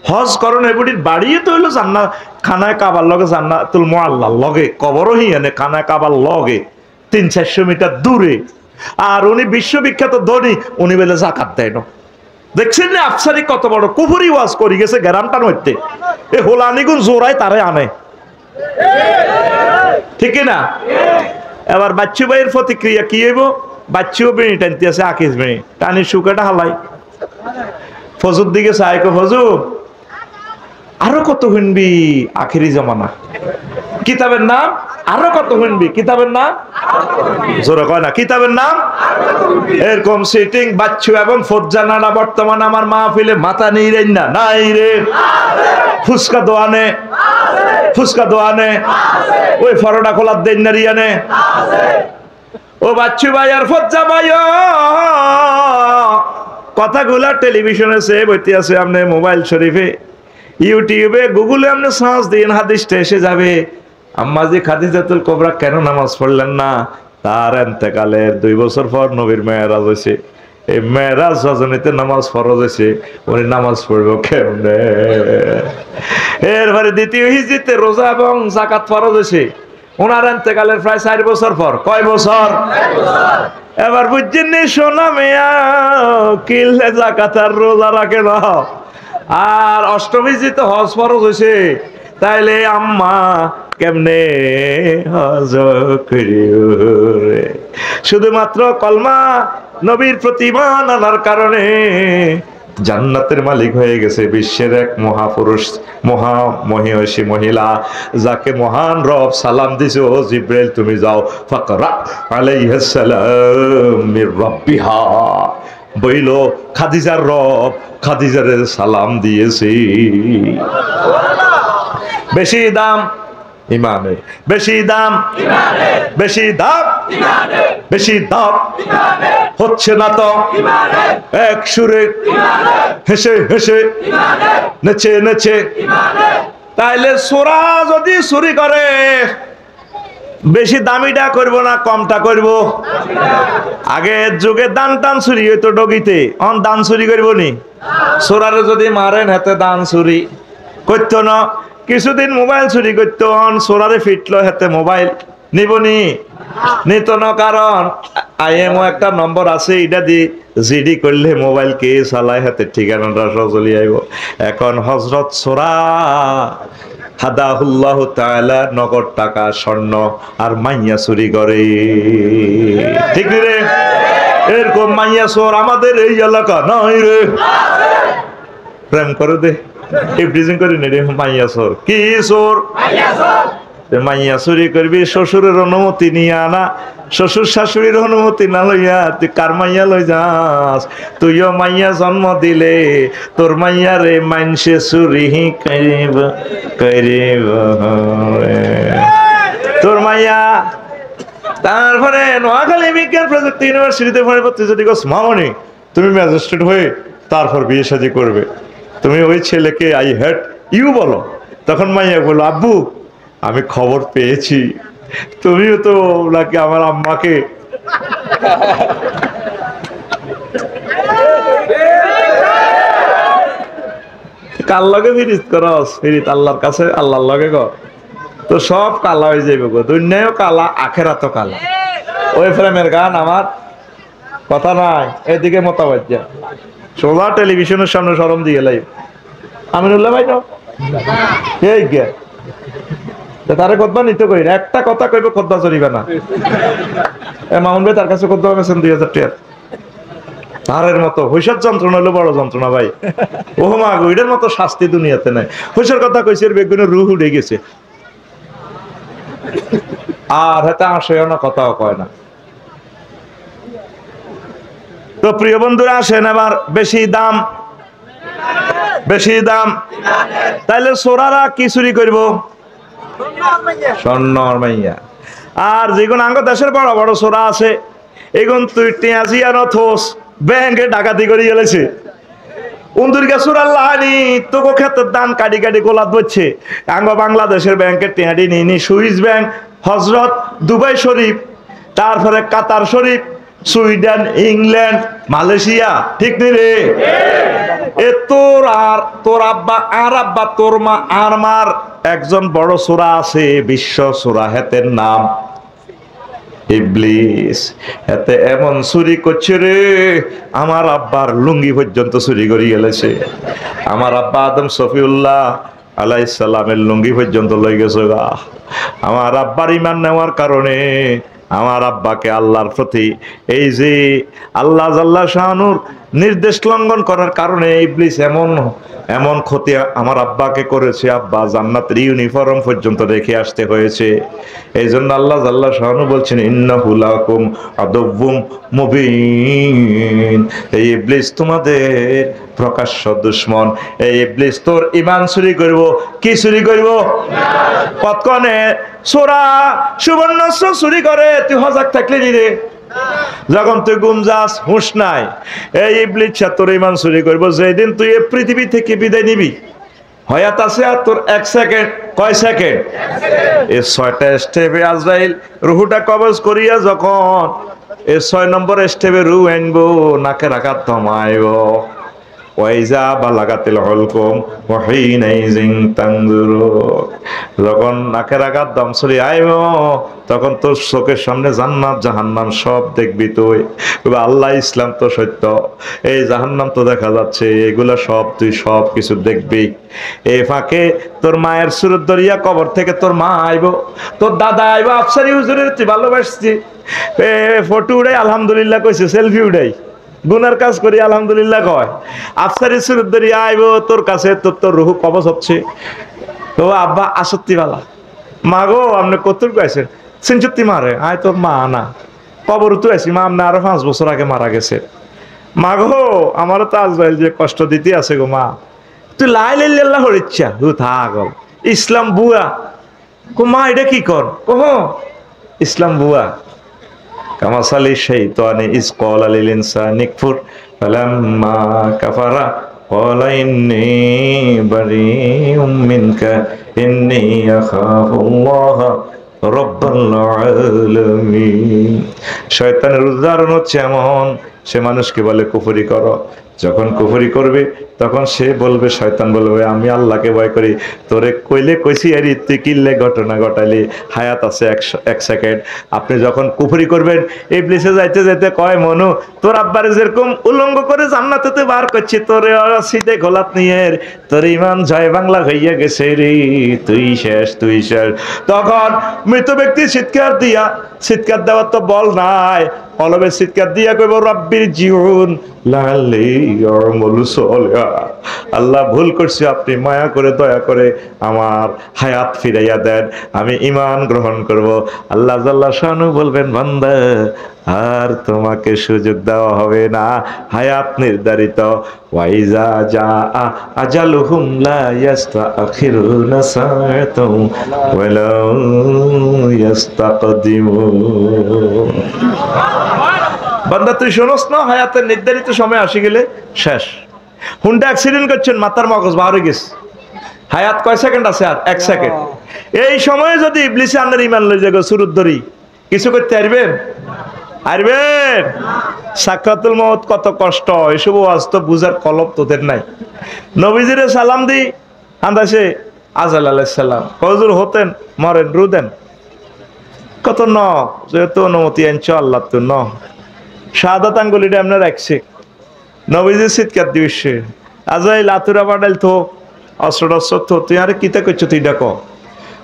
হজ করন এবুটির বাড়িয়ে তো হইলো জান্নাত খানায় কাবার লগে, জান্নাতুল মুআল্লার লগে, কবরও হিয়ানে খানায় কাবার লগে 300-400 মিটার দূরে। আর উনি বিশ্ববিখ্যাত ধনী, উনি বেলে যাকাত দেয় না। দেখছেন না আফসারি কত বড় কুফরি ওয়াজ করি গেছে গ্রামটার মধ্যে, এ হোলানিগুন জোড়ায় তারে আনে, ঠিক না? এবার বাচ্চু ভাইয়ের প্রতিক্রিয়া কি হইব, বাচ্চুও বেড়ি টানতে আছে, আকিস বেড়ি টানি শুকাটা হালাই, ফজুর দিকে চাইকো ফজুর আরো কত শুনবি আখিরি জমানা, কিতাবের নাম আরো কত শুনবি, কিতাবের নাম জোরে কয় না, কিতাবের নাম। এরকম সিটিং বাচ্চু এবং ফজ্জানারা বর্তমান আমার মাহফিলে মাথা নেই রে না, নাই রে, ফুসকা দোয়ানে, ফুসকা দোয়ানে, ওই ফরোটা খোলার দেন না রিয়ানে। ও বাচ্চু ভাই আর ফজ্জা ভাই কথাগুলা টেলিভিশনে সেভ হইতে আছে, আপনি মোবাইল শরীফে, ইউটিউবে, গুগলে আপনি সার্চ দিন, হাদিসটা এসে যাবে। আম্মা জি খাদিজাতুল কুবরা কেন নামাজ পড়লেন না, তার ইন্তেকালের 2 বছর পর নবীর মেরাজ হয়েছে, এই মেরাজ রজনীতে নামাজ ফরজ হয়েছে, উনি নামাজ পড়বো কেমনে? এরপরে দ্বিতীয় হিজরিতে রোজা এবং যাকাত ফরজ হয়েছে, ওনার ইন্তেকালের প্রায় 4 বছর পর। কয় বছর? এবার বুঝছেন সোনা মেয়া কিল্লে যাকাত আর রোজা রাখে না। আর অষ্টম হিজরিতে হজ ফরজ হয়েছে, তাইলে আম্মা কেমনে হজ করিও রে? শুধুমাত্র কলমা নবীর প্রতিমান আনার কারণে জান্নাতের মালিক হয়ে গেছে বিশ্বের এক মহাপুরুষ, মহামহিষী মহিলা, যাকে মহান রব সালাম দিছে, ও জিব্রাইল তুমি যাও ফাকরা আলাইহিস সালাম মির রাব্বিহা, বইল খাদিজার রব খাদিজারে সালাম দিয়েছি। বেশি দাম ইমানে, বেশি দাম ইমানে, বেশি দাম ইমানে, বেশি দাম ইমানে, হচ্ছে না তো ইমানে, এক সুরে ইমানে, হেসে হেসে ইমানে, নেচে নেচে ইমানে। তাইলে সোরা যদি চুরি করে বেশি দামিটা করব না কমটা করব? আগের যুগে দান টান চুরি হইতো ডগিতে, অন দান চুরি করব নি? চোরারে যদি মারেন হাতে দান চুরি করতো না। কিছুদিন মোবাইল চুরি করতো, অন চোরারে ফিটলো হাতে মোবাইল নিবনি? নিত না, কারণ আইএমও একটা নম্বর আছে, এটা দি জিডি করলে মোবাইল কে চালায় হাতে ঠিকানাটা চলি আইব। এখন হযরত চোরা হাদাহুল্লাহ তাআলা নগদ টাকা স্বর্ণ আর মাইয়া চুরি করে, ঠিক রে? এরকম মাইয়া চোর আমাদের এই এলাকা নাই রে। প্রেম করে দে ইফটিজিং করে নে রে, মাইয়া চোর। কি চোর? মাইয়া চুরি করবি, শ্বশুরের অনুমতি নিয়ে আনা, শ্বশুর শাশুড়ির অনুমতি না লইয়া তুই কার মাইয়া লই যাস? তুইও মাইয়া জন্ম দিলে তোর মাইয়া রে মানসে চুরি করিব করিব তোর মাইয়া। তারপরে নোয়াখালী বিজ্ঞান প্রযুক্তি ইউনিভার্সিটিতে পড়ে, তুই যদি কোস মামনি তুমি ম্যাজিস্ট্রেট হয়ে তারপর বিয়ে শাদী করবে, তুমি ওই ছেলেকে আই হেট ইউ বলো, তখন মাইয়া বলো আব্বু আমি খবর পেয়েছি তুমিও তো নাকি আমার আম্মাকে কার লগে ফিরিত করস? ফিরিত আল্লাহর কাছে, আল্লাহর লগে কর, তো সব কালা হয়ে যাইব গো। দুনিয়াও কালা, আখেরাতও কালা। ওই ফ্রেমের গান আমার কথা নাই, এদিকে মোতাবাজ্জা সোজা টেলিভিশনের সামনে শরম দিয়ে লাইব। আমিনুল্লাহ ভাই যাও এই গে তারে কতবা নিতে কই, একটা কথা কইব কতবা চলিবে না। মামুন ভাই তার কাছে কতবা গেছেন 2000 টাকা, তারের মতো হইসার যন্ত্রণা হলো বড় যন্ত্রণা ভাই। ও মা গো, এটার মতো শাস্তি দুনিয়াতে নাই। হইসার কথা কইছে, বেগুনের রুহ উড়ে গেছে, আর হাতে আসেও না, কথাও কয় না। তো প্রিয় বন্ধুরা আসেন, আবার বেশি দাম, বেশি দাম। তাইলে চোরারা কি চুরি করব? স্বর্ণ আর মাইয়া। আর যেগুলো আঙ্গ দেশের বড় বড় চোরা আছে, এগুন তুই টেঁয়াজি আর থোস ব্যাংকে ডাকাতি করে গেলেছে। উন্দুরকে সুরাল্লাহানি তোকে ক্ষেত্রে দান কাটি কাটি গোলাত বলছে। আঙ্গ বাংলাদেশের ব্যাংকের টেঁয়াটি নিয়ে সুইস ব্যাংক, হজরত, দুবাই শরীফ, তারপরে কাতার শরীফ, সুইডেন, ইংল্যান্ড, মালয়েশিয়া, ঠিক নেই রে? এ তোর আর তোর আব্বা আর আব্বা তোর মা আর মার একজন বড় সূরা আছে, বিশ্ব সূরা, হেতের নাম ইবলিস। এতে এমন চুরি করছে রে, আমার আব্বার লুঙ্গি পর্যন্ত চুরি করে গেলেছে। আমার আব্বা আদম শফিউল্লাহ আলাইহিস সালামের লুঙ্গি পর্যন্ত লই গেছে গা। আমার আব্বার ঈমান নেওয়ার কারণে আমার আব্বাকে আল্লাহর প্রতি এই যে আল্লাহ জাল্লা শানুর নির্দেশ লঙ্ঘন করার কারণে ইবলিস এমন এমন ক্ষতি আমার আব্বাকে করেছে, আব্বা জান্নাতের ইউনিফর্ম পর্যন্ত রেখে আসতে হয়েছে। এই জন্য আল্লাহ জাল্লা শানু বলছেন ইন্নাহু লাকুম আদুউম মুবিন। এই ইবলিস তোমাদের প্রকাশ্য দুশমন। এই ইবলিস তোর ঈমান চুরি করব। কি চুরি করব? কতক্ষণে চোরা সুবর্ণ চুরি করে তুই হজাক থাকলে রে, যখন তুই গুম যাস হুঁশ নাই, এই ইবলিস তোর ঈমান চুরি করব। যেদিন তুই এই পৃথিবী থেকে বিদায় নিবি, হয়াত আছে আর তোর 1 সেকেন্ড, কয় সেকেন্ড? এই 6টা স্টেপে আজরাইল রুহুটা কবজ করিয়া যখন এই 6 নম্বর স্টেপে রুহ আনবো, নাকের আঘাত থমাইব। ওয়াইজা বালাগাতিল হুলকুম ওয়া হিনাইজিন তানজুরুন। যখন নাকের আঘাত দম চলি আইব, তখন তোর চোখের সামনে জান্নাত জাহান্নাম সব দেখবি তুই। আল্লাহ ইসলাম তো সত্য, এই জাহান্নাম তো দেখা যাচ্ছে, এগুলা সব তুই সব কিছু দেখবি। এই ফাঁকে তোর মায়ের সুরত দরিয়া কবর থেকে তোর মা আইব, তোর দাদা আইব, আফসারি হুজুরের তুই ভালোবাসছি, ফটো উড়াই আলহামদুলিল্লাহ কইছে, সেলফি উড়াই গুনার কাজ করি আলহামদুলিল্লাহ কয়। আফসারি সুরত দরিয়া আইব তোর কাছে, তোর রুহু কবজ হচ্ছে। তো আব্বা আসত্তি বালা, মা গো আপনি কতটুকু গাইছেন? সিনচত্তি মারে আয়, তোর মা না কবর তো আছি, মা আপনি আরো 5 বছর আগে মারা গেছে। মা গো আমারও তো আজরাইল যে কষ্ট দিতে আছে গো মা, তুই লাই লাইল্লাহ হরিচ্ছা তু থাক, ইসলাম বুয়া। কো মা এটা কি কর? কহ ইসলাম বুয়া। কামাসালি শাইতানি ইজ ক্বালা লিল ইনসানি কুফর ফালাম্মা কাফারা ক্বালা ইন্নী বারিউম মিনকা ইন্নী আখাফুল্লাহ রব্বাল আলামিন। শয়তানের উদাহরণ হচ্ছে এমন, সে মানুষকে বলে কুফরি করো, যখন কুফরি করবে তখন সে বলবে, শয়তান বলবে আমি আল্লাহকে ভয় করি, তোরে কইলে কইছি আরে তুই কিল্লে ঘটনা ঘটালি, হায়াত আছে 1 সেকেন্ড। আপনি যখন কুফরি করবেন ইবলিসে যাইতে যাইতে কয় মনু তোর আব্বারে যেরকম উলঙ্গ করে জান্নাতে বার করছি, তোরে সিধে গোলাত নিয়ে তোর ইমান জয় বাংলা হইয়া গেছে রে, তুই শেষ তুই শেষ। তখন মৃত ব্যক্তি চিৎকার দেওয়ার তো বল নাই, অলবে চিৎকার দিয়া কইব রব্বির জিউন লাল্লি ইয়ামালু সালিহা, আল্লাহ ভুল করছি, আপনি মায়া করে দয়া করে আমার হায়াত ফিরাইয়া দেন, আমি ঈমান গ্রহণ করব। আল্লাহ জাল্লা শানু বলবেন বান্দা আর তোমাকে সুযোগ দেওয়া হবে না, হায়াত নির্ধারিত। ওয়াইজা জা আজালুহুম লা ইস্তাখিরুনা সাআতাও ওয়া লা ইস্তাকদিমুন। বান্দা তুই শোনস না, হায়াতের নির্ধারিত সময় আসি গেলে শেষ। হুন্ডা অ্যাক্সিডেন্ট করছেন, মাথার মগজ বার হয়ে গেছে, হায়াত কয় সেকেন্ড আছে? আর 1 সেকেন্ড। এই সময়ে যদি ইবলিসে আপনার ইমান লই যাগো সুরুত ধরি, কিছু করতে পারবেন? পারবেন? সাকরাতুল মউত কত কষ্ট, এসব ওয়াজ তো বুঝার কলব তোদের নাই। নবীজিরে সালাম দি আন্দাসে আজাল আলাইহিস সালাম হুজুর হতেন, মরেন রুদেন, কত ন যেহেতু অনুমতি আনছো আল্লাহ তো ন শাহাদাত আঙ্গুলিটা আমরা রাখছি। নবীজি চিৎকার দিচ্ছে আজাইল আতুরা বাডাইল তো অস্ত্র তো, তুই আরে কিতা করছো তুই ডাকো,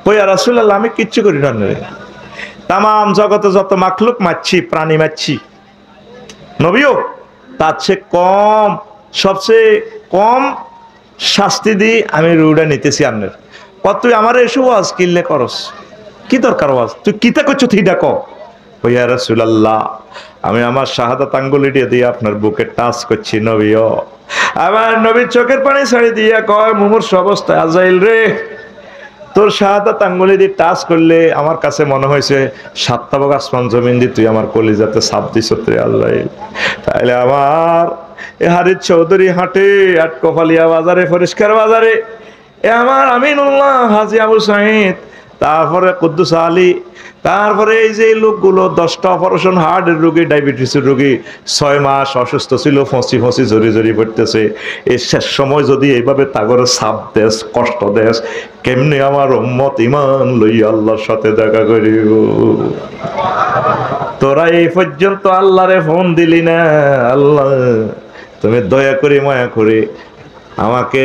ওই আর রাসূলুল্লাহ আমি কিচ্ছু করি না রে, তাম জগতে যত মাখলুক মারছি, প্রাণী মারছি, নবীও তার চেয়ে কম, সবচেয়ে কম শাস্তি দিই আমি রুডা নিতেছি আপনার। কত তুই আমার এসব ওয়াজ কিনলে করস, কি দরকার ওয়াজ, তুই কিতা করছো তুই ডাকো। ইয়া রাসূলুল্লাহ আমি আমার শাহাদাত আঙ্গুলিটা দিয়ে আপনার বুকে টাচ করছি নবীও। আমার নবীর চোখের পানি ছাড়ি দিয়ে কয় মুমূর্ষ অবস্থায় আজাইল রে, তোর শাহাদাত আঙ্গুলি দিয়ে টাচ করলে আমার কাছে মনে হয়েছে 7টা ভাগ আসমান জমিন দিয়ে তুই আমার কলিজাতে ছাপ দিছ রে আজাইল। তাইলে আমার এ হারিস চৌধুরী হাটে আটকফালিয়া বাজারে, পরিষ্কার বাজারে, এ আমার আমিনুল্লাহ হাজী আবু সাঈদ, তারপরে কুদ্দুস আলী, তারপরে এই যে লোকগুলো 10টা অপারেশন, হার্টের রোগী, ডায়াবেটিসের রোগী, 6 মাস অসুস্থ ছিল, ফসি ফসি জড়ি পড়তেছে, এই শেষ সময় যদি এইভাবে তাগরে ছাপ দেশ, কষ্ট দেশ, কেমনে আমার উম্মত ইমান লইয়া আল্লাহর সাথে দেখা করিব। তোরা এই পর্যন্ত আল্লাহরে ফোন দিলি না, আল্লাহ তুমি দয়া করে মায়া করে আমাকে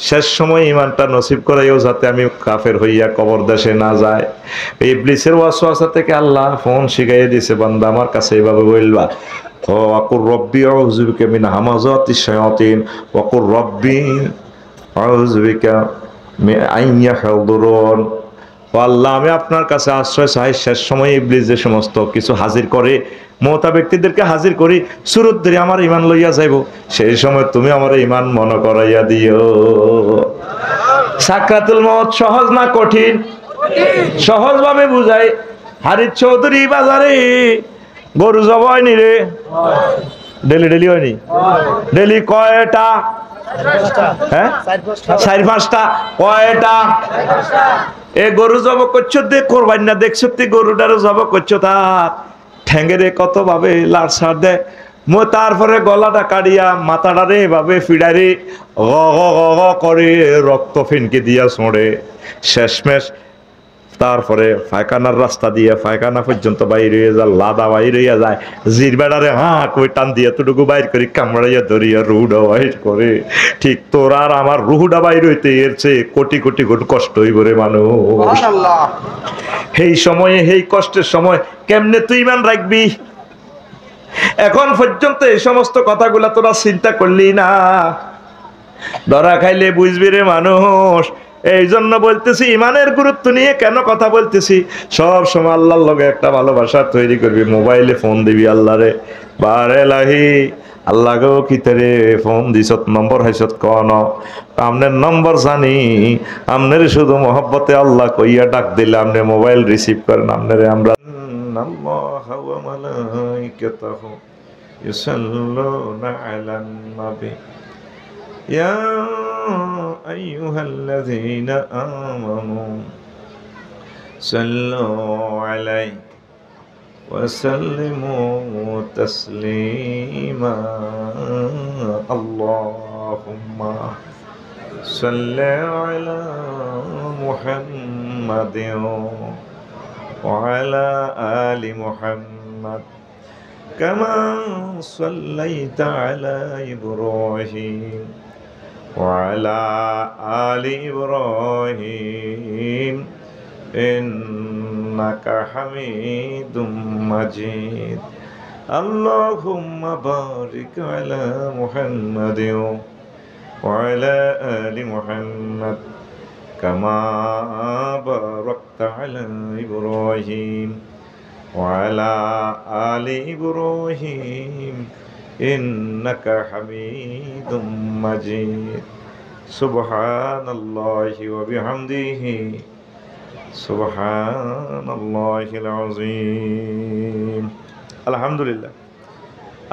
শেষ সময় ইমানটা নসিব করাইও, যাতে আমি কাফের হইয়া কবর দেশে না যায়। ইবলিসের ওয়াসওয়াসা থেকে আল্লাহ ফোন শিখাইয়া দিয়েছে, বান্দা আমার কাছে এইভাবে বলবা ও আকুর রব্বি আউযু বিকা মিন হামাযাতিশ শায়াতিন ওয়া কুর রব্বি আউযু বিকা মিন আন ইয়াহদুরুন। ও আল্লাহ আমি আপনার কাছে আশ্রয় চাই, শেষ সময় ইবলিস যে সমস্ত কিছু হাজির করে, মওতা ব্যক্তিদেরকে হাজির করি, সুরত ধরে আমার ইমান লইয়া যাইব, সেই সময় তুমি আমার ইমান মনে করাইয়া দিও। সাকরাতুল মউত সহজ না কঠিন? সহজ ভাবে বুঝাই। হারিস চৌধুরী বাজারে গরু জব হয়নি রে, ডেলি হয়নি, ডেলি কয়টা? হ্যাঁ 4-5টা। কয়টা? এ গরু জব করছো দে করবাই না, দেখছো তুই গরুটারও জব করছো, তার ঠ্যাঙ্গেরে কত ভাবে লাড় ছাড় দেয়, তারপরে গলাটা কাটিয়া মাথাটারে এভাবে ফিডারে গ করে রক্ত ফিনকে দিয়া ছোঁড়ে, শেষমেশ তারপরে পায়খানার রাস্তা দিয়ে পায়খানা পর্যন্ত বাইর হয়ে যায়, লাদা বাইর হইয়া যায়, জিরবেড়ারে কই টান দিয়ে এতটুকু বাইর করি, কামড়াইয়া ধরিয়া রুহুটা বাইর করে। ঠিক তোর আর আমার রুহুটা বাইর হইতে এর চেয়ে কোটি কোটি গুণ কষ্ট হইব রে মানুষ। এই সময়ে, এই কষ্টের সময় কেমনে তুই ইমান রাখবি? এখন পর্যন্ত এই সমস্ত কথাগুলা তোরা চিন্তা করলি না, ধরা খাইলে বুঝবি রে মানুষ। এই জন্য বলতেছি ইমানের গুরুত্ব নিয়ে কেন কথা বলতেছি, সব সময় আল্লাহর লগে একটা ভালোবাসা তৈরি করবি। মোবাইলে ফোন দিবি আল্লাহরে, বারে লাহি আল্লাহকেও কিতারে ফোন দিছত, নম্বর হাইছত কন, আমনের নম্বর জানি, আমনের শুধু মহব্বতে আল্লাহ কইয়া ডাক দিলে আমনে মোবাইল রিসিভ করেন, আমনের আমরা আল্লাহু ওয়া মালাইকাতুহু ইউসাল্লুনা আলান নবী يا أيها الذين آمنوا صلوا عليه وسلموا تسليما اللهم صل على محمد وعلى آل محمد كما صليت على إبراهيم وعلى آل إبراهيم إنك حميد مجيد اللهم بارك على محمد وعلى آل محمد كما باركت على إبراهيم وعلى آل إبراهيم إنك حميد مجيد سبحان الله وبحمده سبحان الله العظيم আলহামদুলিল্লাহ।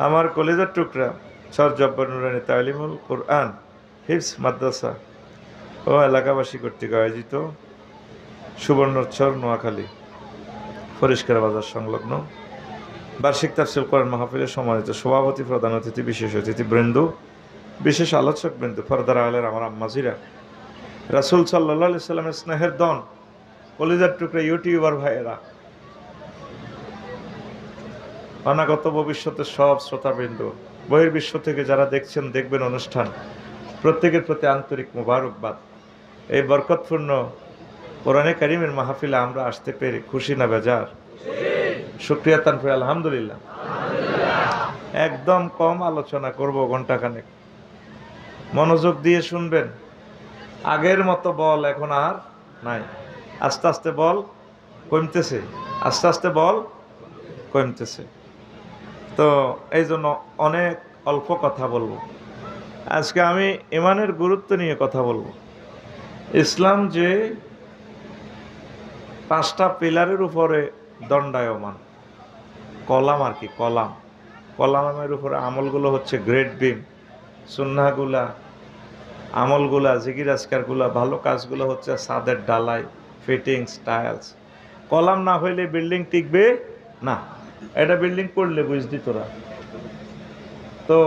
আমার কলেজের টুকরা সর জব্বার নুরানি তালিমুল কোরআন হিফজ মাদ্রাসা ও এলাকাবাসী কর্তৃক আয়োজিত সুবর্ণোচ্ছর নোয়াখালী ফরিশকার বাজার সংলগ্ন বার্ষিক তাফসীর কোরআন মাহফিলের সম্মানিত সভাপতি, প্রধান অতিথি, বিশেষ অতিথিবৃন্দ, বিশেষ আলোচকবৃন্দ, ফরদার আলের আমার আম্মাজিরা, রাসূল সাল্লাল্লাহু আলাইহি সাল্লামের স্নেহের দন, কলেজের টুকরা ইউটিউবার ভাইয়েরা, অনাগত ভবিষ্যতের সব শ্রোতাবৃন্দ, বহির্বিশ্ব থেকে যারা দেখছেন দেখবেন অনুষ্ঠান, প্রত্যেকের প্রতি আন্তরিক মোবারকবাদ। এই বরকতপূর্ণ কোরআনে কারিমের মাহফিলে আমরা আসতে পেরে খুশি না বেজার? শুকরিয়া তানফির আলহামদুলিল্লাহ। একদম কম আলোচনা করব, ঘন্টাখানেক মনোযোগ দিয়ে শুনবেন। আগের মতো বল এখন আর নাই, আস্তে আস্তে বল কমতেছে, আস্তে আস্তে বল কমতেছে। তো এই জন্য অনেক অল্প কথা বলবো। আজকে আমি ইমানের গুরুত্ব নিয়ে কথা বলবো। ইসলাম যে 5টা পিলারের উপরে দণ্ডায়মান, কলাম আর কি, কলামের উপরে আমলগুলো হচ্ছে গ্রেট বিম, সুন্নাহগুলা, আমলগুলা, জিকির আজকারগুলা, ভালো কাজগুলো হচ্ছে ছাদের ডালাই, ফিটিংস, টাইলস। কলাম না হইলে বিল্ডিং টিকবে না। এটা বিল্ডিং করলে বুঝতি তোরা। তো